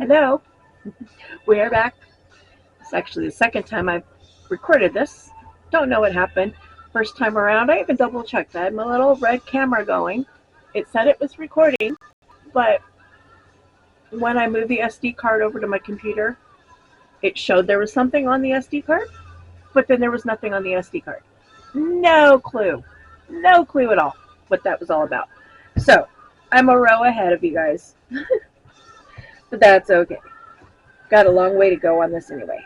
Hello, we are back. It's actually the second time I've recorded this. Don't know what happened. First time around, I even double checked. I had my little red camera going. It said it was recording, but when I moved the SD card over to my computer, it showed there was something on the SD card, but then there was nothing on the SD card. No clue. No clue at all what that was all about. So, I'm a row ahead of you guys, but that's okay. Got a long way to go on this anyway.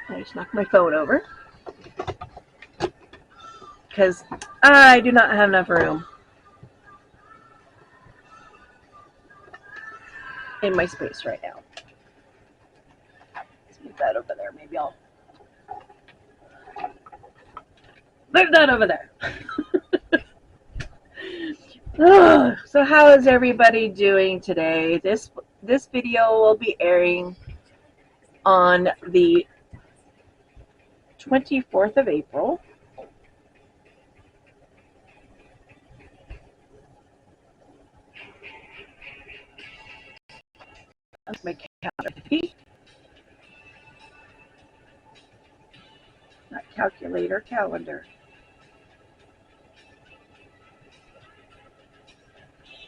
I just knocked my phone over because I do not have enough room in my space right now. Let's move that over there. Maybe I'll move that over there. So how is everybody doing today? This video will be airing on the 24th of April. That's my calendar. Not calculator, calendar.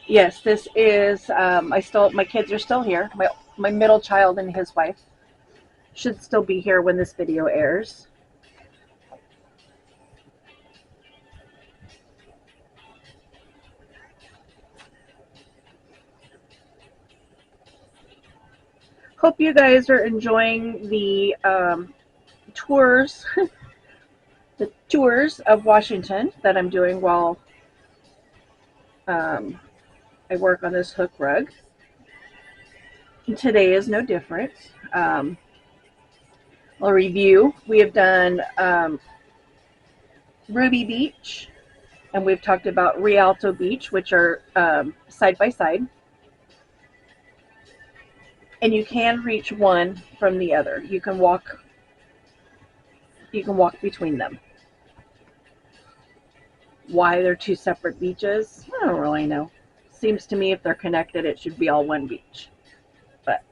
Yes, this is, my kids are still here. My middle child and his wife should still be here when this video airs. Hope you guys are enjoying the tours, the tours of Washington that I'm doing while I work on this hook rug. Today is no different. I'll review. We have done Ruby Beach, and we've talked about Rialto Beach, which are side by side. And you can reach one from the other. You can walk between them. Why they're two separate beaches, I don't really know. Seems to me if they're connected, it should be all one beach. But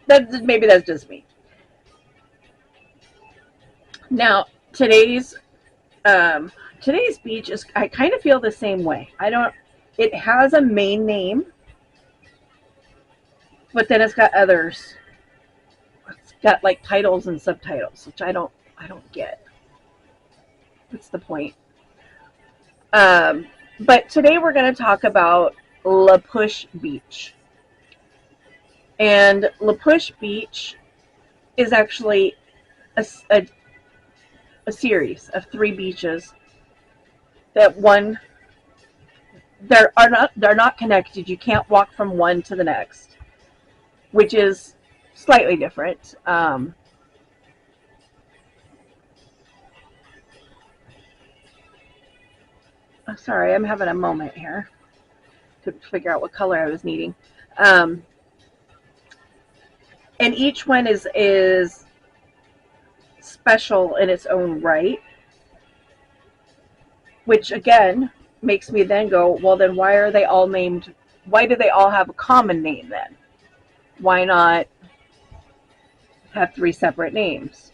maybe that's just me. Now, today's beach is, I kind of feel the same way. It has a main name, but then it's got others. It's got like titles and subtitles, which I don't get. What's the point? But today we're going to talk about LaPush Beach. And LaPush Beach is actually a series of 3 beaches that they're not connected. You can't walk from one to the next, which is slightly different. Sorry, I'm having a moment here. Couldn't figure out what color I was needing. And each one is special in its own right, which again makes me then go, well, then why are they all named? Why do they all have a common name then? Why not have 3 separate names?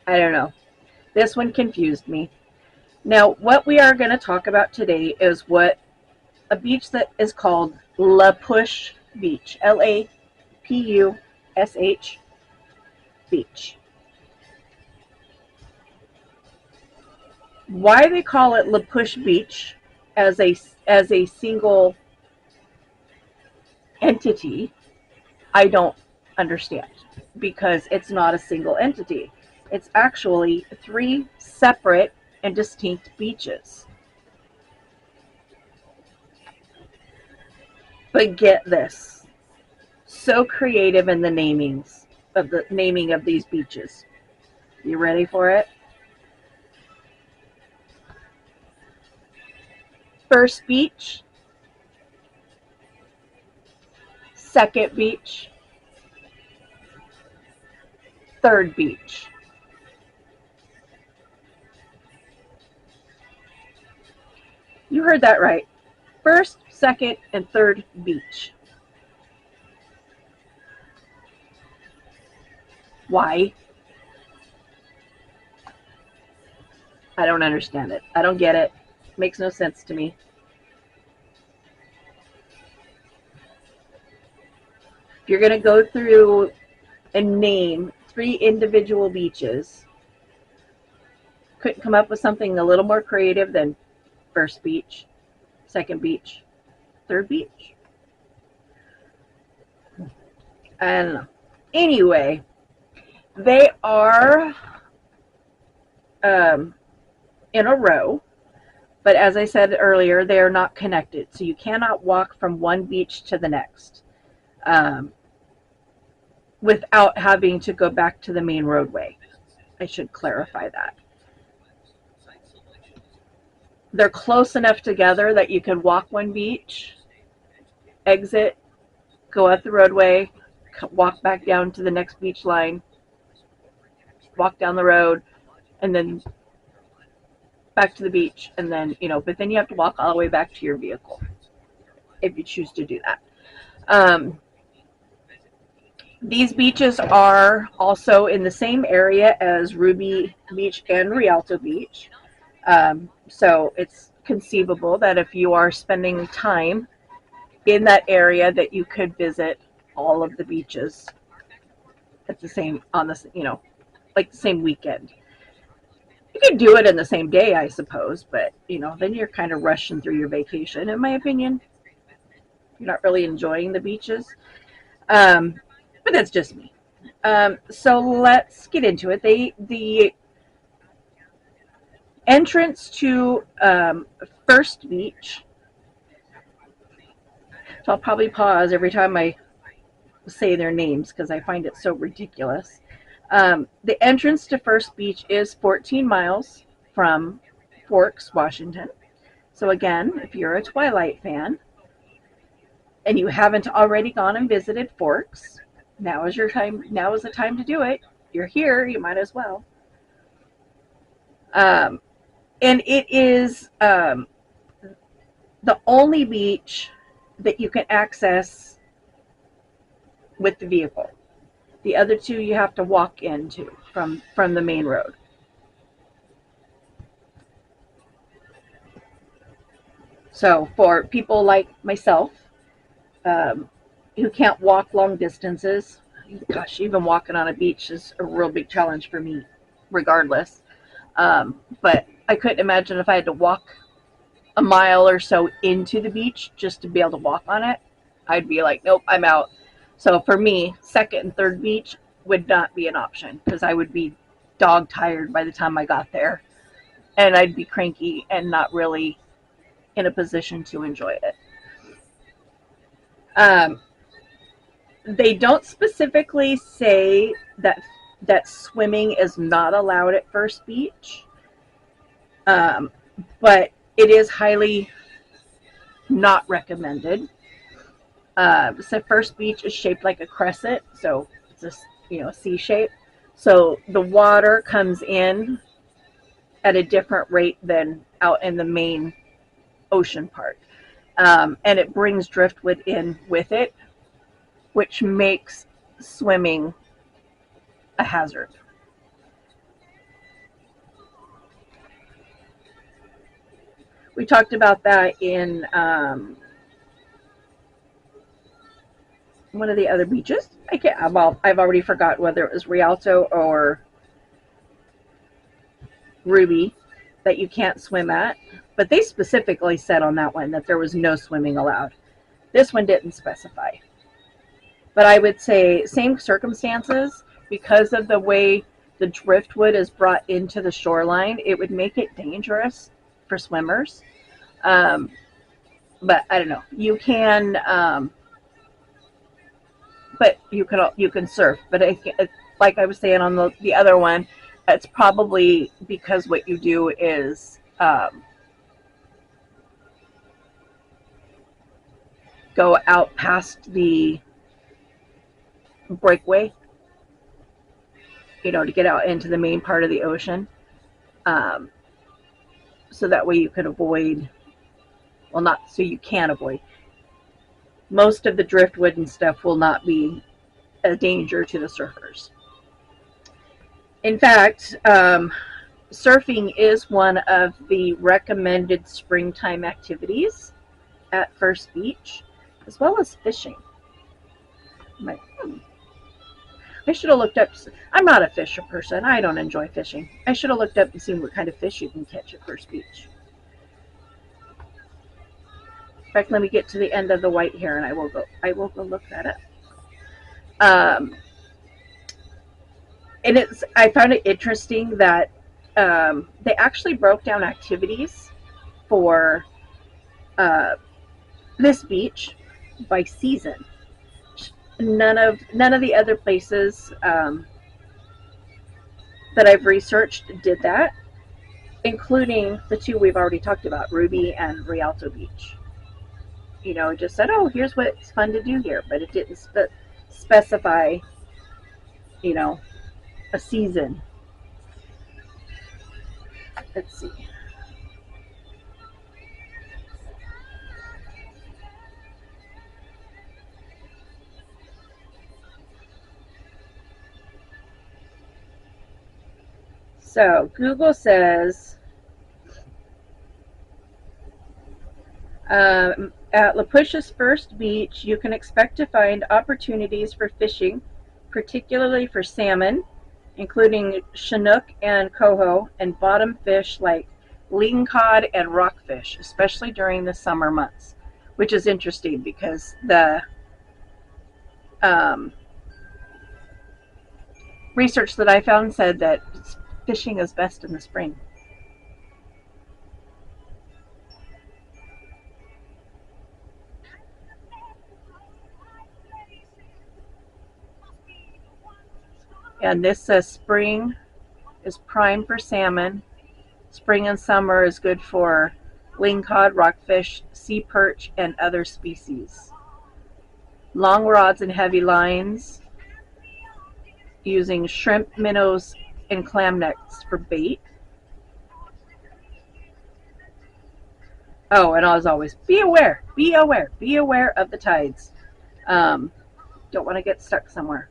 I don't know. This one confused me. Now, what we are going to talk about today is a beach that is called LaPush Beach. LaPush Beach. Why they call it LaPush Beach as a single entity, I don't understand, because it's not a single entity. It's actually 3 separate and distinct beaches. But get this, so creative in the naming of these beaches. You ready for it? First beach, second beach, third beach. You heard that right. First, second, and third beach. Why? I don't understand it. I don't get it. Makes no sense to me. If you're going to go through and name 3 individual beaches, couldn't come up with something a little more creative than first beach, second beach, third beach? I don't know. Anyway, they are um, in a row, but as I said earlier, they are not connected. So you cannot walk from one beach to the next without having to go back to the main roadway. I should clarify that. They're close enough together that you can walk one beach, exit, go up the roadway, walk back down to the next beach line, walk down the road, and then back to the beach, and then, but then you have to walk all the way back to your vehicle if you choose to do that. These beaches are also in the same area as Ruby Beach and Rialto Beach. So it's conceivable that if you are spending time in that area, that you could visit all of the beaches at the same, like the same weekend. You could do it in the same day, I suppose, but then you're kind of rushing through your vacation, in my opinion. You're not really enjoying the beaches. But that's just me. So let's get into it. The entrance to First Beach. So I'll probably pause every time I say their names because I find it so ridiculous. The entrance to First Beach is 14 miles from Forks, Washington. So again, if you're a Twilight fan and you haven't already gone and visited Forks, now is your time. Now is the time to do it. You're here, you might as well. And it is the only beach that you can access with the vehicle. The other 2 you have to walk into from the main road. So for people like myself, who can't walk long distances, gosh, even walking on a beach is a real big challenge for me, regardless. But I couldn't imagine if I had to walk a mile or so into the beach just to be able to walk on it. I'd be like, nope, I'm out. So for me, second and third beach would not be an option because I would be dog tired by the time I got there. And I'd be cranky and not really in a position to enjoy it. They don't specifically say that swimming is not allowed at First Beach, but it is highly not recommended. So First Beach is shaped like a crescent, so it's a C shape. So the water comes in at a different rate than out in the main ocean part, and it brings driftwood in with it, which makes swimming a hazard. We talked about that in one of the other beaches. I've already forgot whether it was Rialto or Ruby that you can't swim at, but they specifically said on that one that there was no swimming allowed. This one didn't specify. But I would say same circumstances, because of the way the driftwood is brought into the shoreline, it would make it dangerous for swimmers. But I don't know. You can, but you can surf. But like I was saying on the other one, it's probably because what you do is go out past the breakaway, to get out into the main part of the ocean. So that way you can avoid, well, not so you can avoid. Most of the driftwood and stuff will not be a danger to the surfers. In fact, surfing is one of the recommended springtime activities at First Beach, as well as fishing. I'm like, I should have looked up. I'm not a fisher person. I don't enjoy fishing. I should have looked up and seen what kind of fish you can catch at First Beach. In fact, let me get to the end of the white here, and I will go. I will go look that up. Um, and it's. I found it interesting that they actually broke down activities for uh, this beach by season. None of the other places that I've researched did that, including the two we've already talked about, Ruby and Rialto Beach. You know, it just said, oh, here's what's fun to do here, but it didn't specify, you know, a season. Let's see. So Google says at LaPush's First Beach, you can expect to find opportunities for fishing, particularly for salmon, including chinook and coho, and bottom fish like lingcod and rockfish, especially during the summer months, which is interesting because the um, research that I found said that fishing is best in the spring. And this says spring is prime for salmon. Spring and summer is good for lingcod, rockfish, sea perch, and other species. Long rods and heavy lines using shrimp, minnows, and clam nets for bait. Oh, and as always, be aware, be aware, be aware of the tides. Um, don't want to get stuck somewhere.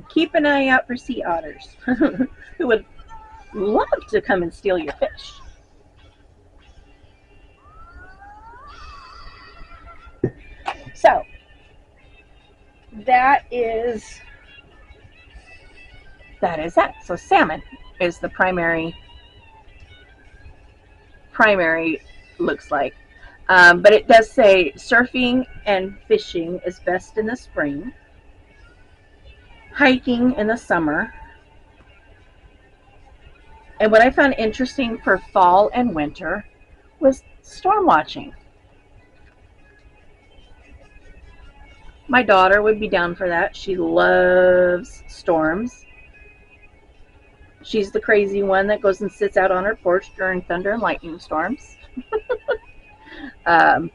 Keep an eye out for sea otters who would love to come and steal your fish. So that is that. So salmon is the primary looks like. But it does say surfing and fishing is best in the spring, hiking in the summer. And what I found interesting for fall and winter was storm watching. My daughter would be down for that. She loves storms. She's the crazy one that goes and sits out on her porch during thunder and lightning storms. um,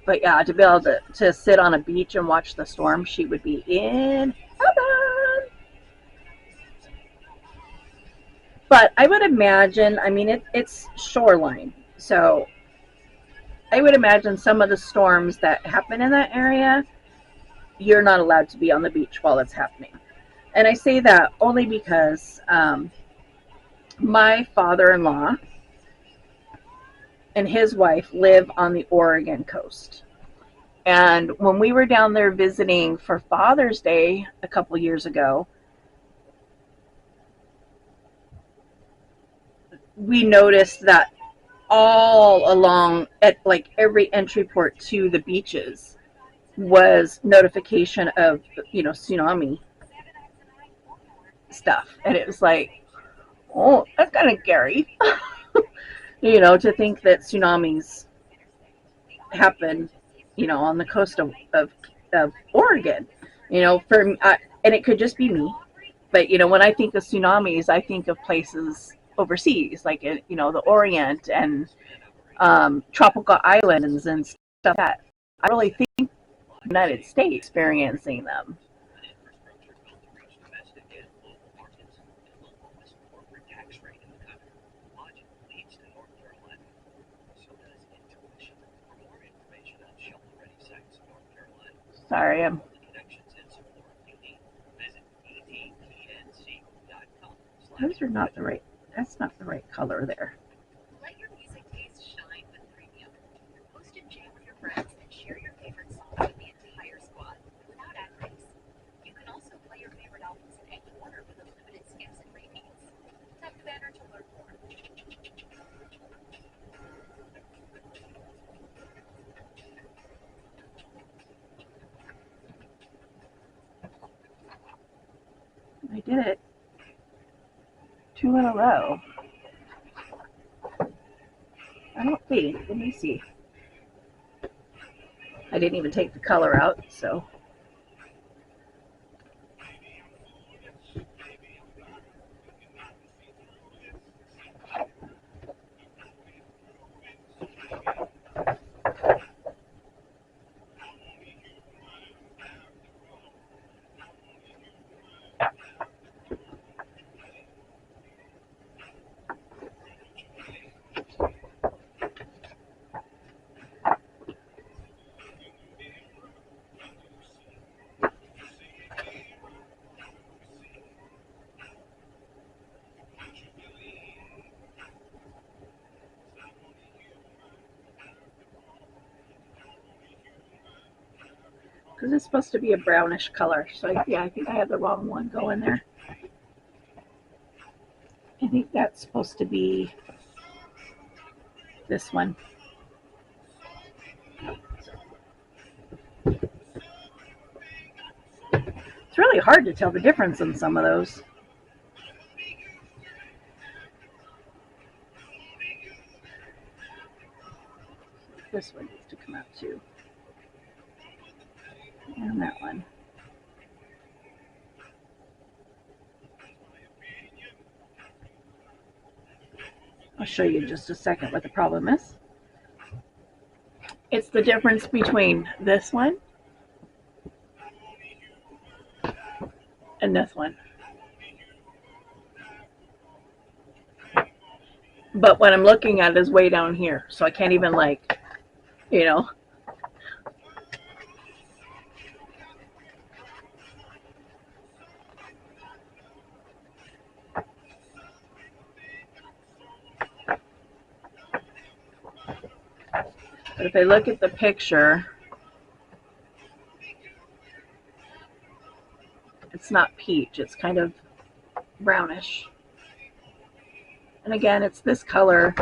but yeah, to be able to sit on a beach and watch the storm, she would be in heaven. But I would imagine, I mean, it's shoreline. So I would imagine some of the storms that happen in that area, you're not allowed to be on the beach while it's happening. And I say that only because my father-in-law and his wife live on the Oregon coast. And when we were down there visiting for Father's Day a couple years ago, we noticed that all along at like every entry port to the beaches was notification of, you know, tsunami stuff. And it was like, oh, that's kind of scary. You know, to think that tsunamis happen, you know, on the coast of Oregon. You know, and it could just be me, but you know, when I think of tsunamis, I think of places overseas, like in, you know, the Orient and tropical islands and stuff like that. I really think the United States experiencing them. Sorry, those are not the right, that's not the right color there. Let your music taste shine with premium. Post and jam with your friends and share your favorite songs with the entire squad without ad breaks. You can also play your favorite albums in any order with unlimited skips and repeats. Tap the banner to learn more. I did it 2 in a row. I don't think. Let me see. I didn't even take the color out, so. Because it's supposed to be a brownish color. So, yeah, I think I have the wrong one going there. I think that's supposed to be this one. It's really hard to tell the difference in some of those. This one needs to come out too. And that one. I'll show you in just a second what the problem is. It's the difference between this one and this one. But what I'm looking at is way down here, so I can't even, like, you know. But if I look at the picture, it's not peach, it's kind of brownish. And again, it's this color.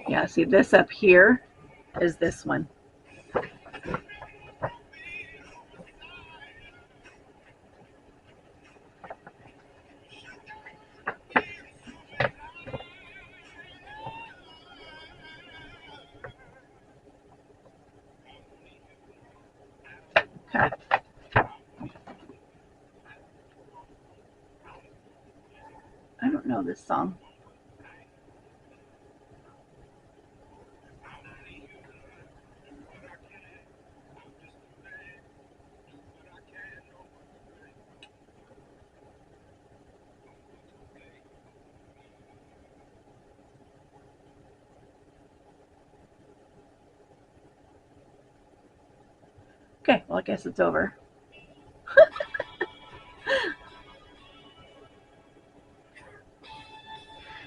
Yeah, see, this up here is this one. Okay. I don't know this song. Okay, well, I guess it's over.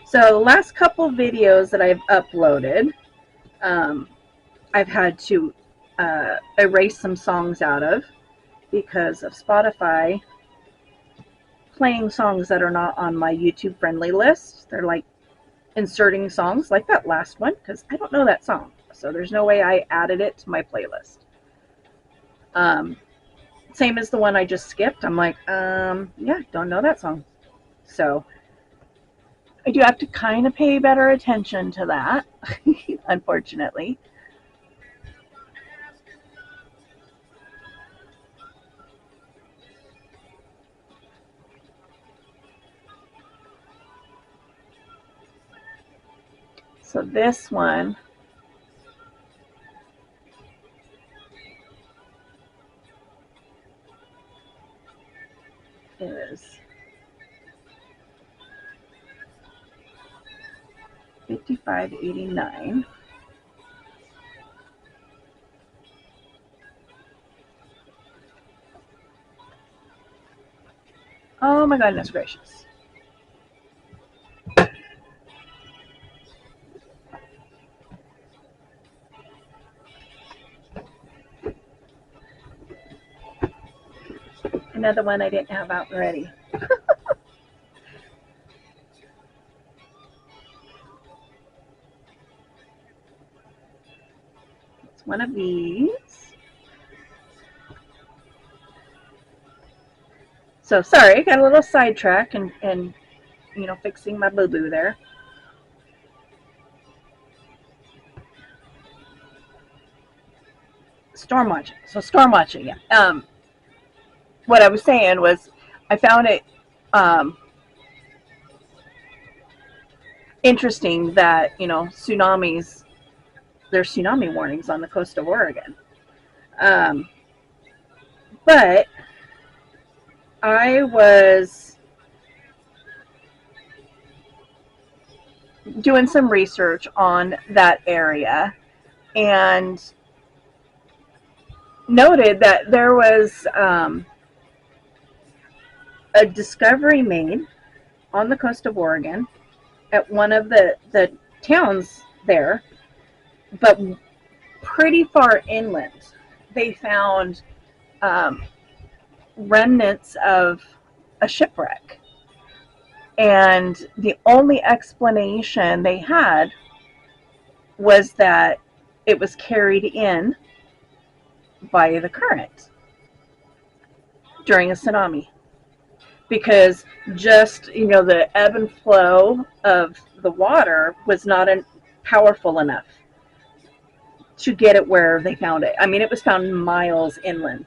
So the last couple videos that I've uploaded, I've had to erase some songs out of because of Spotify playing songs that are not on my YouTube friendly list. They're like inserting songs like that last one because I don't know that song. So there's no way I added it to my playlist. Same as the one I just skipped. I'm like, yeah, don't know that song. So I do have to kind of pay better attention to that, unfortunately. So this one is 5589. Oh my goodness gracious. Another one I didn't have out ready. It's one of these. So sorry, I got a little sidetrack and fixing my boo-boo there. Storm watching. So storm watching, yeah. What I was saying was I found it interesting that, tsunamis, there's tsunami warnings on the coast of Oregon. Um, but I was doing some research on that area and noted that there was a discovery made on the coast of Oregon at one of the towns there, but pretty far inland. They found remnants of a shipwreck. And the only explanation they had was that it was carried in by the current during a tsunami. Because just, the ebb and flow of the water was not powerful enough to get it where they found it. I mean, it was found miles inland.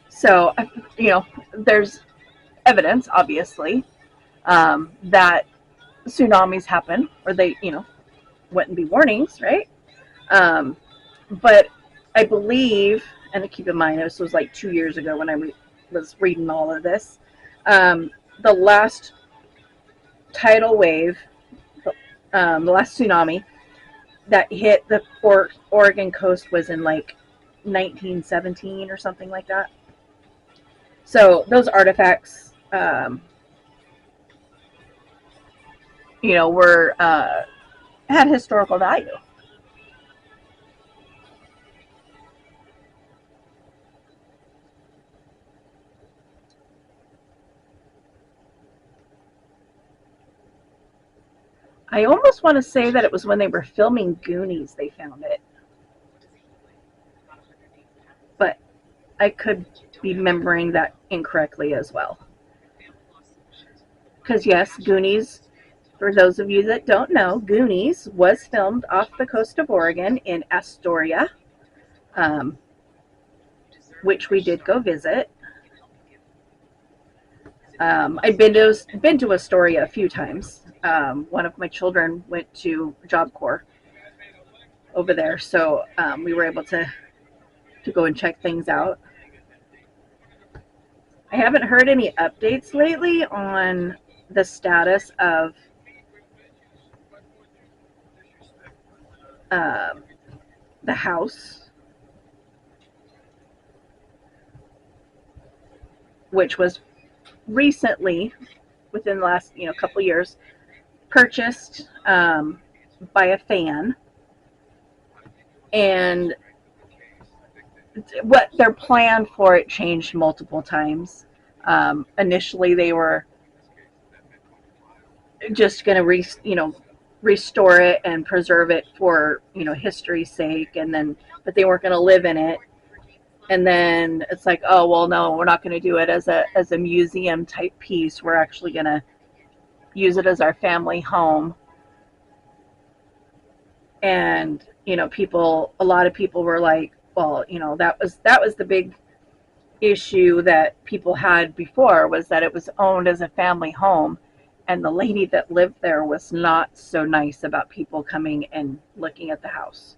So, there's evidence, obviously, that tsunamis happen, or they, wouldn't be warnings, right? But I believe, and keep in mind, this was like 2 years ago when I was reading all of this. The last tidal wave, the last tsunami that hit the Oregon coast was in like 1917 or something like that. So those artifacts, were had historical value. I almost want to say that it was when they were filming Goonies they found it. But I could be remembering that incorrectly as well. Because yes, Goonies, for those of you that don't know, Goonies was filmed off the coast of Oregon in Astoria, which we did go visit. I'd been to Astoria a few times. One of my children went to Job Corps over there, so we were able to go and check things out. I haven't heard any updates lately on the status of the house, which was recently, within the last couple years, purchased by a fan, and what their plan for it changed multiple times. Initially, they were just going to restore it and preserve it for history's sake, and then but they weren't going to live in it. And then it's like, oh well, no, we're not going to do it as a museum type piece. We're actually going to use it as our family home. And a lot of people were like, well, that was the big issue that people had before, was that it was owned as a family home, and the lady that lived there was not so nice about people coming and looking at the house.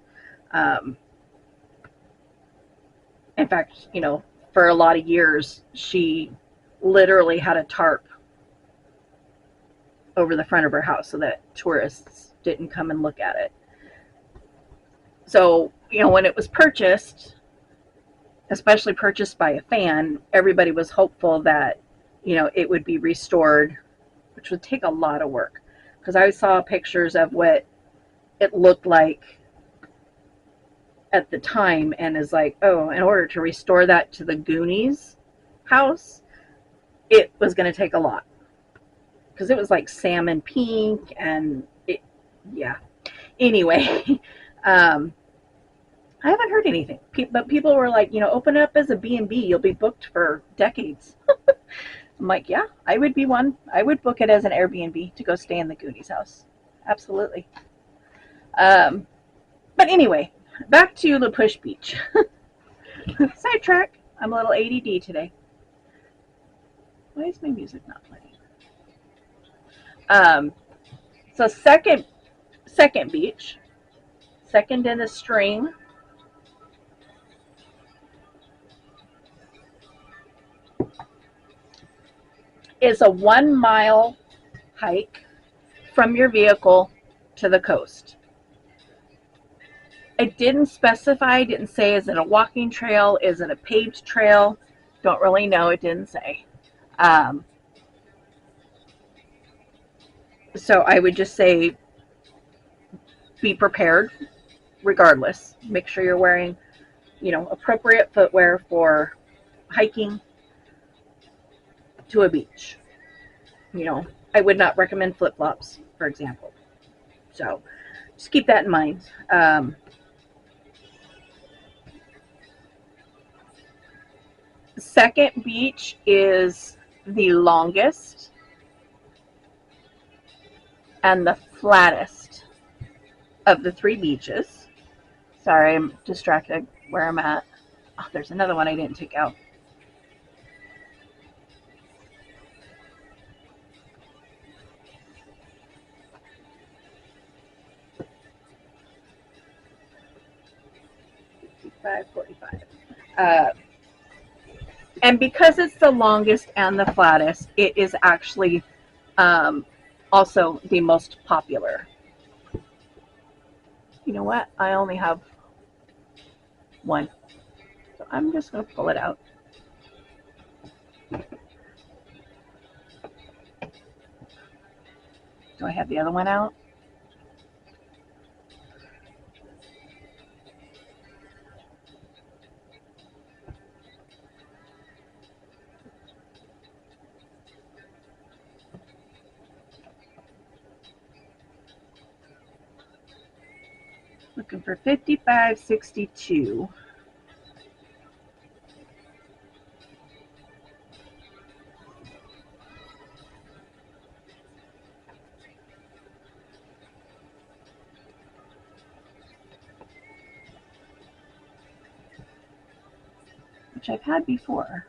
In fact, for a lot of years, she literally had a tarp over the front of her house so that tourists didn't come and look at it. So, you know, when it was purchased, especially purchased by a fan, everybody was hopeful that, you know, it would be restored, which would take a lot of work. Because I saw pictures of what it looked like at the time, and is like, oh, in order to restore that to the Goonies house, it was going to take a lot. Because it was like salmon pink, and it, yeah. Anyway, I haven't heard anything, but people were like, you know, open it up as a B&B. You'll be booked for decades. I'm like, yeah, I would be one. I would book it as an Airbnb to go stay in the Goonies house. Absolutely. But anyway, back to LaPush Beach. Sidetrack. I'm a little ADD today. Why is my music not playing? So second beach, second in the string. Is a 1 mile hike from your vehicle to the coast. It didn't specify, didn't say, is it a walking trail? Is it a paved trail? Don't really know, it didn't say. So I would just say be prepared regardless. Make sure you're wearing, you know, appropriate footwear for hiking to a beach. You know, I would not recommend flip-flops, for example. So just keep that in mind. Second beach is the longest and the flattest of the 3 beaches. Sorry, I'm distracted where I'm at. Oh, there's another one I didn't take out. And because it's the longest and the flattest, it is actually also the most popular. You know what? I only have one. So I'm just going to pull it out. Do I have the other one out? Looking for 5562. Which I've had before.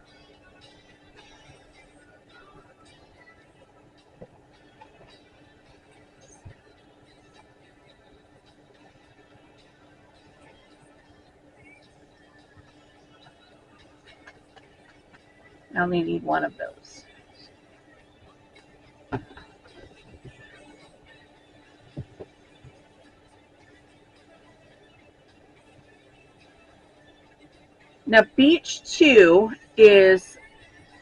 I only need one of those. Now, Beach 2 is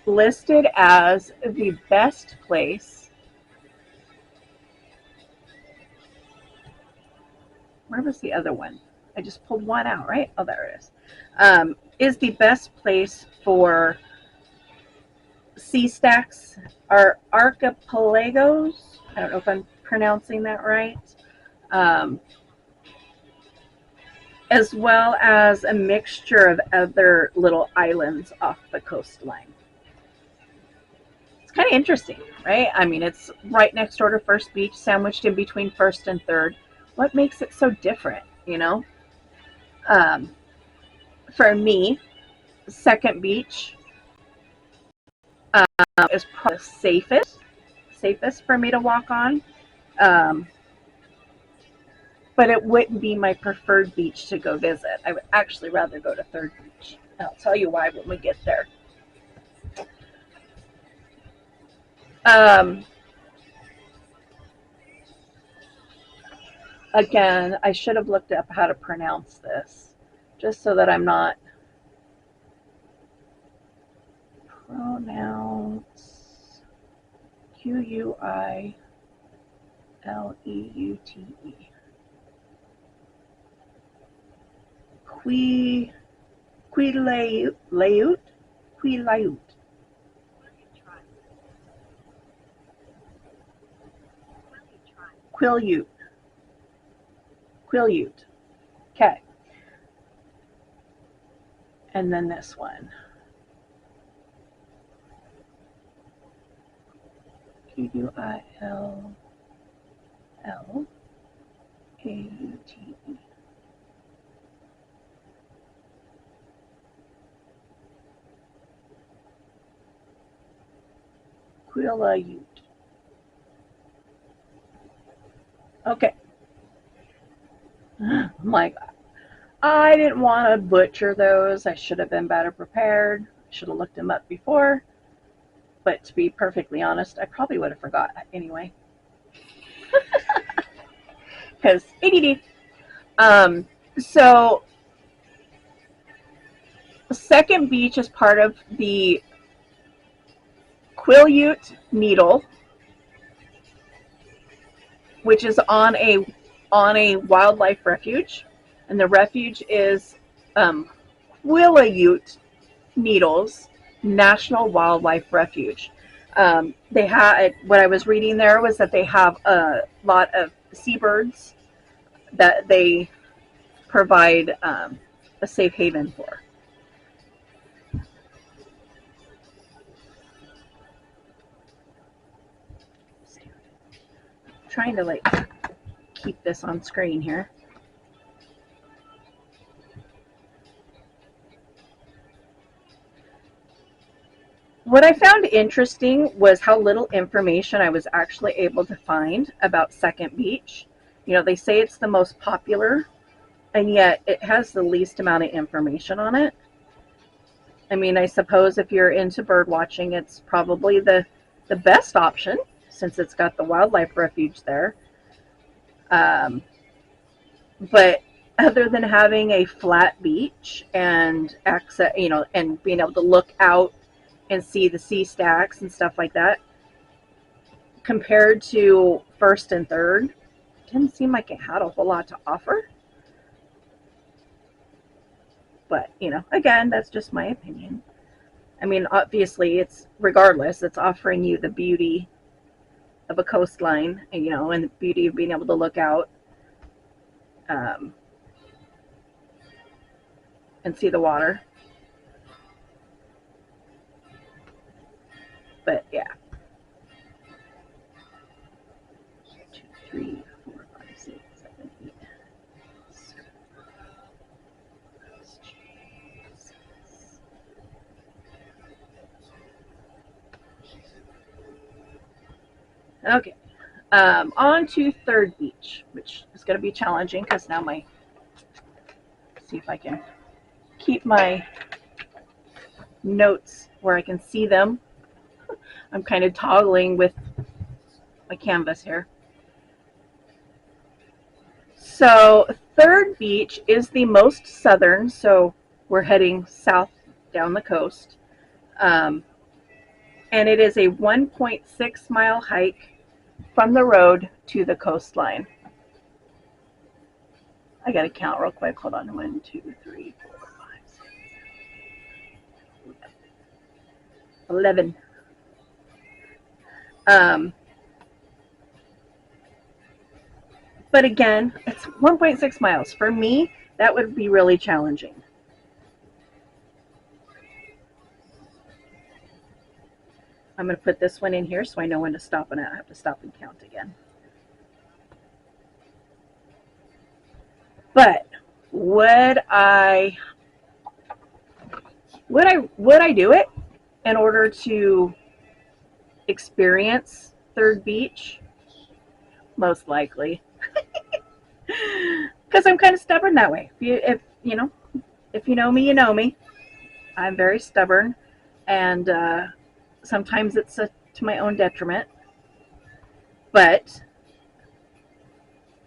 listed as the best place. Where was the other one? I just pulled one out, right? Oh, there it is. Is the best place for sea stacks or archipelagos. I don't know if I'm pronouncing that right. As well as a mixture of other little islands off the coastline. It's kind of interesting, right? I mean, it's right next door to First Beach, sandwiched in between First and Third. What makes it so different, you know? For me, Second Beach is probably the safest for me to walk on. But it wouldn't be my preferred beach to go visit. I would actually rather go to Third Beach. I'll tell you why when we get there. Again, I should have looked up how to pronounce this, just so that I'm not pronounce Quileute. Quileute? Quileute. Quileute. Quileute. Okay. And then this one. Quileaute. Quileute. Okay. My God. I didn't want to butcher those. I should have been better prepared. Should have looked them up before. But to be perfectly honest, I probably would have forgot anyway. Because ADD. So Second Beach is part of the Quileute Needle, which is on a wildlife refuge, and the refuge is Quileute Needles National Wildlife Refuge. They had what I was reading there was that they have a lot of seabirds that they provide a safe haven for. I'm trying to like keep this on screen here. What I found interesting was how little information I was actually able to find about Second Beach. You know, they say it's the most popular, and yet it has the least amount of information on it. I mean, I suppose if you're into bird watching, it's probably the best option since it's got the wildlife refuge there. Um, but other than having a flat beach and access, you know, and being able to look out and see the sea stacks and stuff like that, compared to First and Third, didn't seem like it had a whole lot to offer. But, you know, again, that's just my opinion. I mean, obviously, it's offering you the beauty of a coastline, you know, and the beauty of being able to look out um, and see the water. But yeah, 2, 3, 4, 5, 6, 7, 8. Okay, on to Third Beach, which is going to be challenging because now see if I can keep my notes where I can see them. I'm kind of toggling with my canvas here. So Third Beach is the most southern, so we're heading south down the coast. Um, and it is a 1.6-mile hike from the road to the coastline. I got to count real quick. Hold on. 1, 2, 3, 4, 5, 6, 7, 11. But again, it's 1.6 miles. For me, that would be really challenging. I'm going to put this one in here so I know when to stop and I don't have to stop and count again. But would I do it in order to experience Third Beach? Most likely. Because I'm kind of stubborn that way. If you know me, you know me. I'm very stubborn, and sometimes it's to my own detriment. But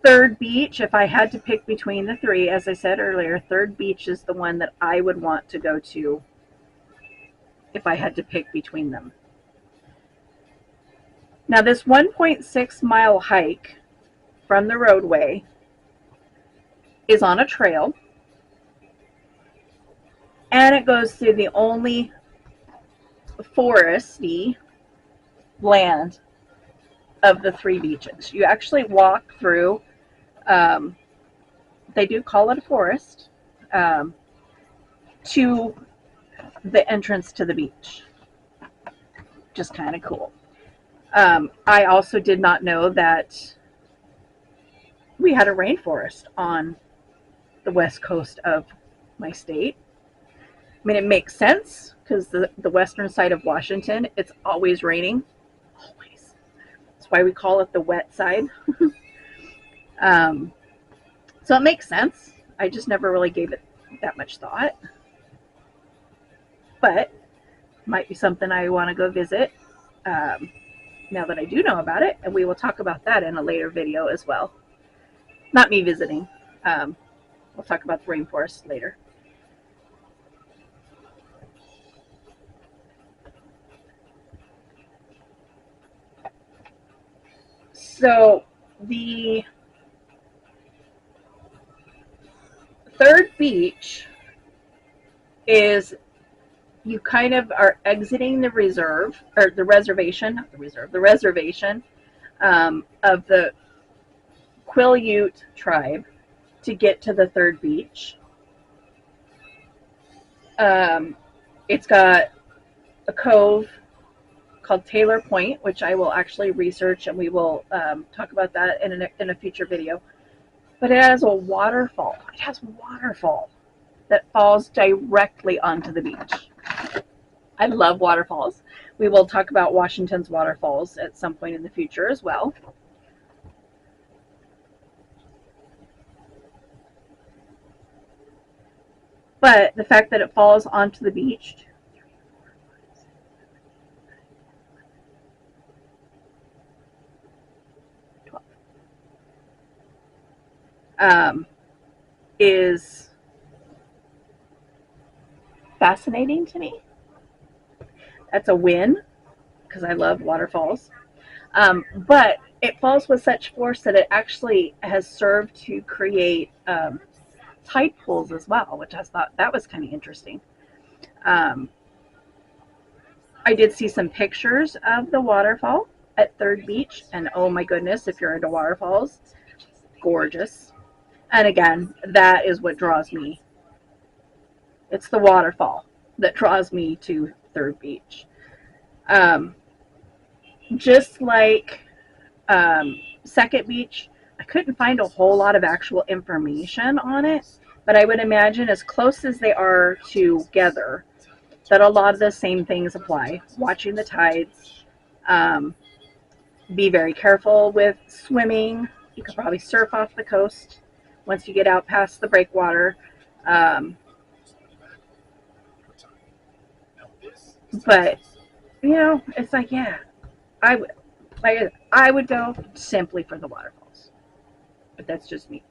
Third beach, if I had to pick between the three, as I said earlier, Third Beach is the one that I would want to go to if I had to pick between them. Now, this 1.6-mile hike from the roadway is on a trail, and it goes through the only foresty land of the three beaches. You actually walk through, they do call it a forest, to the entrance to the beach. Just kind of cool. I also did not know that we had a rainforest on the west coast of my state. I mean, it makes sense because the western side of Washington, it's always raining. Always. That's why we call it the wet side. So it makes sense. I just never really gave it that much thought. But might be something I want to go visit now that I do know about it. And we will talk about that in a later video as well. Not me visiting. We'll talk about the rainforest later. So the third beach is, you kind of are exiting the reserve, or the reservation, not the reserve, the reservation of the Quileute tribe to get to the third beach. It's got a cove called Taylor Point, which I will actually research, and we will talk about that in a future video. But it has a waterfall. It has waterfall that falls directly onto the beach. I love waterfalls. We will talk about Washington's waterfalls at some point in the future as well. But the fact that it falls onto the beach, is fascinating to me. That's a win because I love waterfalls. But it falls with such force that it actually has served to create tide pools as well, which I thought that was kind of interesting. I did see some pictures of the waterfall at Third Beach, and oh my goodness, if you're into waterfalls, gorgeous. And again, that is what draws me. It's the waterfall that draws me to Third Beach. Just like Second Beach, I couldn't find a whole lot of actual information on it, but I would imagine, as close as they are together, that a lot of the same things apply. Watching the tides, be very careful with swimming. You could probably surf off the coast once you get out past the breakwater. But, you know, it's like, yeah, I would go simply for the waterfalls. But that's just me.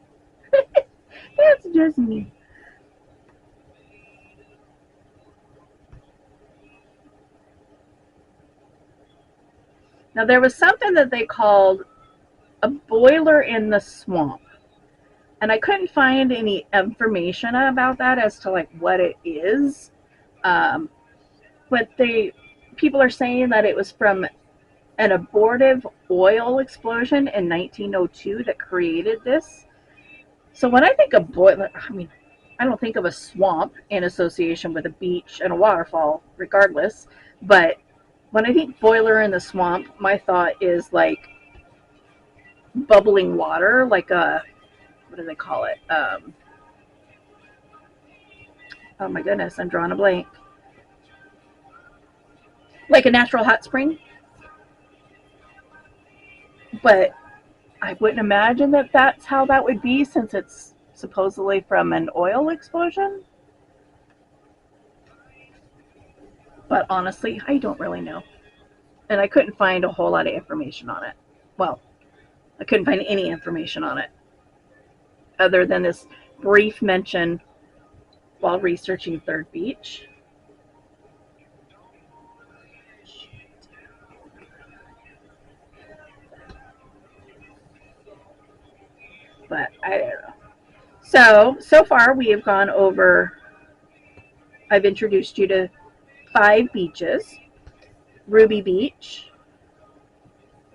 That's just me. Now, there was something that they called a boiler in the swamp. And I couldn't find any information about that as to like what it is. But people are saying that it was from an abortive oil explosion in 1902 that created this. So when I think of boiler, I mean, I don't think of a swamp in association with a beach and a waterfall, regardless. But when I think boiler in the swamp, my thought is like bubbling water, like a, what do they call it? Oh my goodness, I'm drawing a blank. Like a natural hot spring. But I wouldn't imagine that that's how that would be, since it's supposedly from an oil explosion. But honestly, I don't really know. And I couldn't find a whole lot of information on it. Well, I couldn't find any information on it. other than this brief mention while researching Third Beach. But I don't know. So far we have gone over, I've introduced you to 5 beaches: Ruby Beach,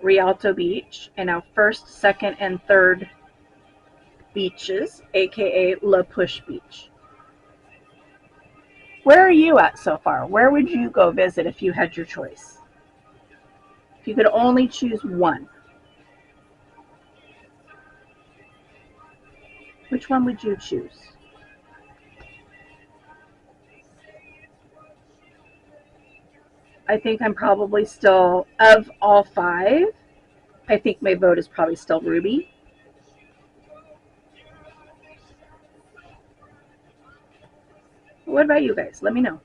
Rialto Beach, and our first, second, and third beaches, aka LaPush Beach. Where are you at so far? Where would you go visit if you had your choice? If you could only choose one, which one would you choose? I think I'm probably still, of all 5, I think my vote is probably still Ruby. What about you guys? Let me know.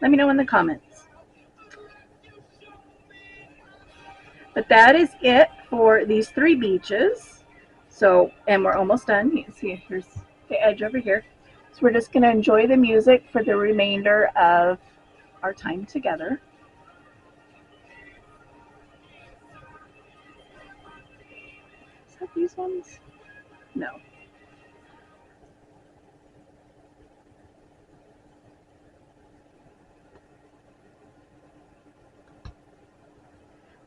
Let me know in the comments. But that is it for these 3 beaches. So, and we're almost done. You can see here's the edge over here. So we're just going to enjoy the music for the remainder of our time together. Is that these ones? No.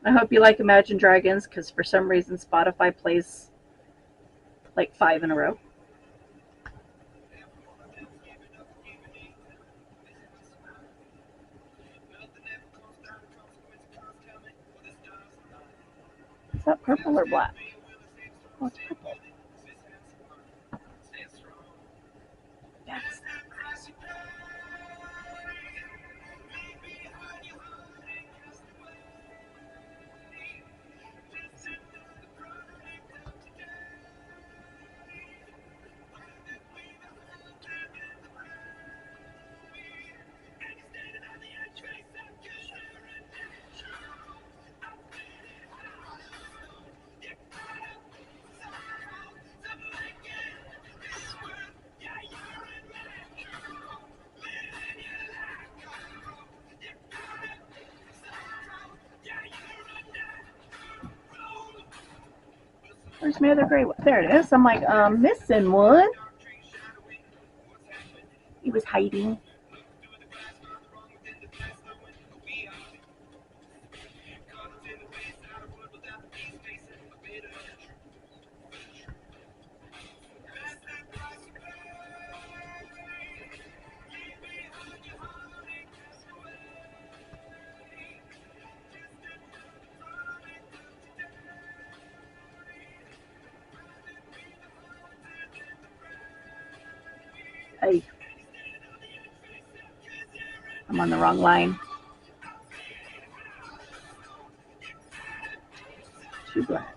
I hope you like Imagine Dragons, because for some reason Spotify plays like 5 in a row. Is that purple or black? Oh, it's purple. Yes. Where's my other gray one? There it is. I'm like, missing one. He was hiding. Hey, I'm on the wrong line. Too black.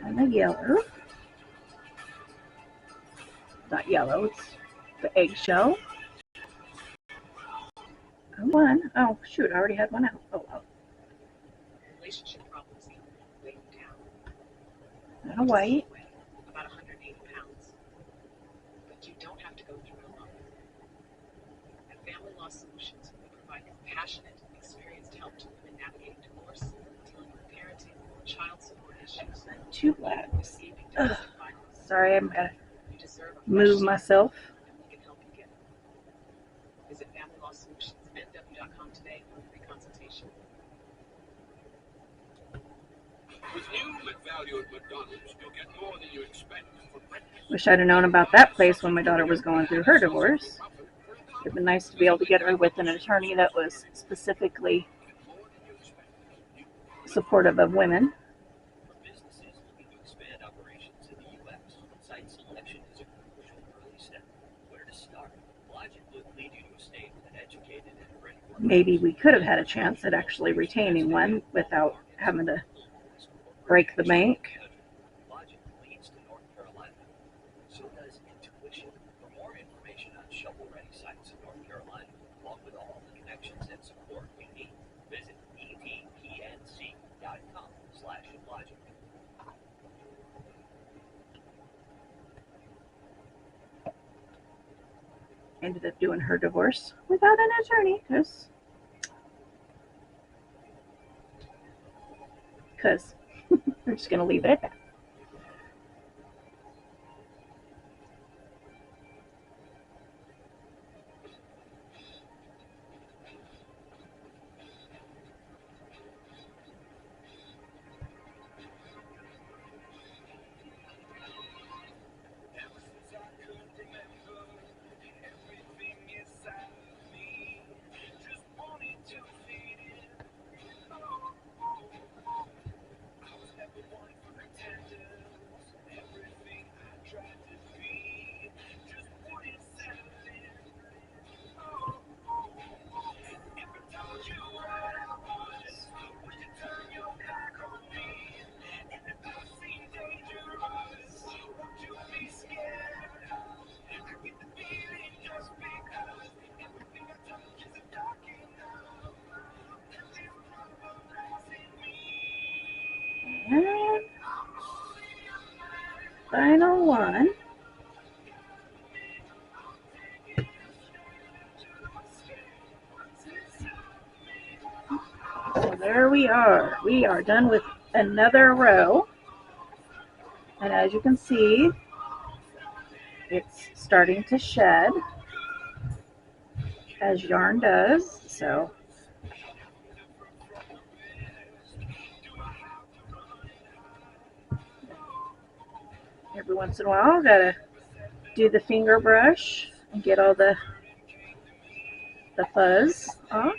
And the yellow. Not yellow, it's the eggshell. One. Oh, shoot, I already had one out. Oh, well. Relationship problems weigh you down. And a white. About 180 pounds. But you don't have to go through it alone. At Family Law Solutions, we provide compassionate, experienced help to women navigating divorce, dealing with parenting, child support issues, 2 blacks. escaping Ugh. domestic violence. Sorry, I'm gonna You deserve a move fresh myself. start, and we can help you get it. Visit FamilyLawSolutionsNW.com today for a free consultation. With new McValue at McDonald's, you'll get more than you expect for breakfast. Wish I'd have known about that place when my daughter was going through her divorce. It'd been nice to be able to get her with an attorney that was specifically supportive of women. For businesses looking to expand operations in the U.S., site selection is a crucial early step. Where to start? Logic will lead you to a state with an educated and ready workforce. Maybe we could have had a chance at actually retaining one without having to break the bank. Logic leads to North Carolina. So does intuition. For more information on shovel-ready sites in North Carolina, along with all the connections and support you need, visit edpnc.com/logic. Ended up doing her divorce without an attorney because I'm just going to leave it at that. And final one. So there we are. We are done with another row. And as you can see, it's starting to shed as yarn does. So every once in a while, gotta do the finger brush and get all the fuzz off.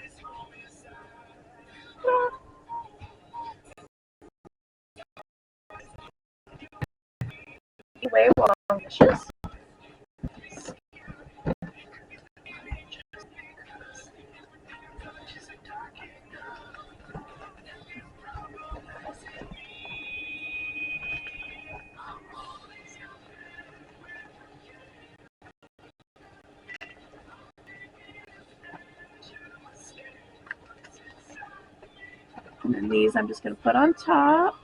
Anyway, while I'm dishes. And then these I'm just going to put on top.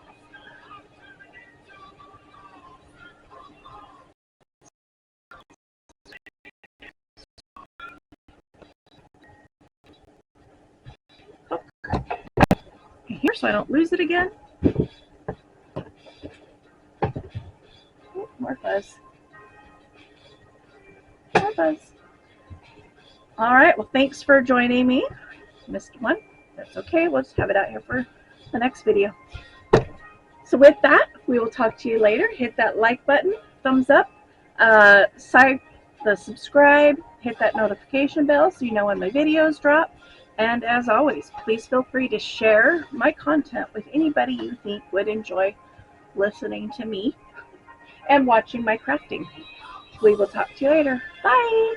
Here so I don't lose it again. Ooh, more fuzz. More fuzz. All right, well, thanks for joining me. Missed one. That's okay. We'll just have it out here for the next video. So with that, we will talk to you later. Hit that like button, thumbs up, subscribe, hit that notification bell so you know when my videos drop. And as always, please feel free to share my content with anybody you think would enjoy listening to me and watching my crafting. We will talk to you later. Bye!